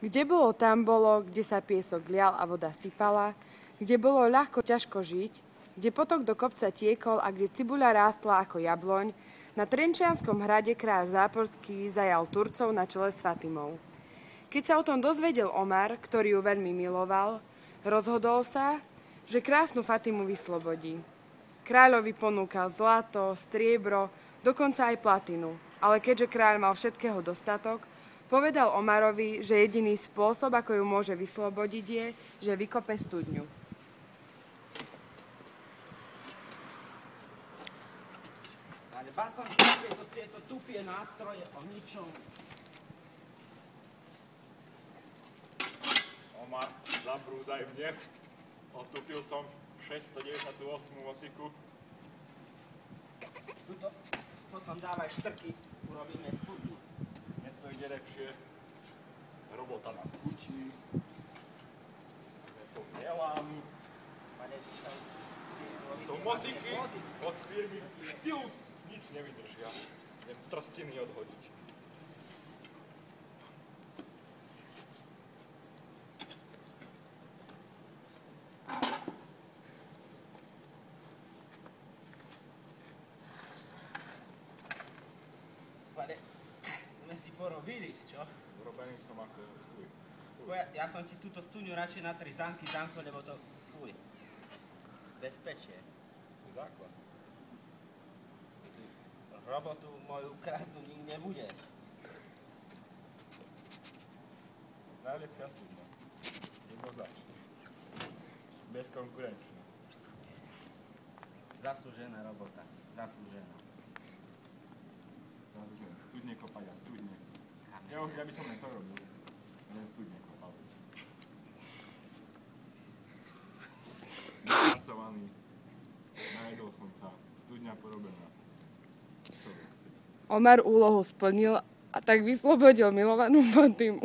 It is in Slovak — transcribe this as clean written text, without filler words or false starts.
Kde bolo, tam bolo, kde sa piesok lial a voda sypala, kde bolo ľahko ťažko žiť, kde potok do kopca tiekol a kde cibuľa rástla ako jabloň, na Trenčianskom hrade kráľ Záporský zajal Turcov na čele s Fatimou. Keď sa o tom dozvedel Omar, ktorý ju veľmi miloval, rozhodol sa, že krásnu Fatimu vyslobodí. Kráľovi ponúkal zlato, striebro, dokonca aj platinu, ale keďže kráľ mal všetkého dostatok, povedal Omarovi, že jediný spôsob, ako ju môže vyslobodiť, je, že vykope studňu. Ale basom, tieto tupie nástroje o ničom. Omar, zabrúzaj mne. Otupil som 698 motiku. Tuto, potom dávaj štrky, urobíme studňu. Dnes to ide lepšie. Robota nám chutí. Ja to delám. Pane, sa už To motiky od firmy Štýl nič nevydržia. Idem trstiny odhodiť. Pane, sme si porobili, čo? Urobený som ako fuj. Ja som ti túto studňu radšej na 3 zámky zamkol, lebo to fuj. Bezpečie. To je základ. Robotu moju kradnú nikdy nebude. Najlepšia studňa. Jednoznačne. Bezkonkurenčná. Zaslúžená robota. Zaslúžená. Studne kopať a studne. Ja by som len to robil. Len studne kopal. Napracovaný. Najedol som sa. Studňa porobená. Čo veci? Omar úlohu splnil a tak vyslobodil milovanú Fatimu.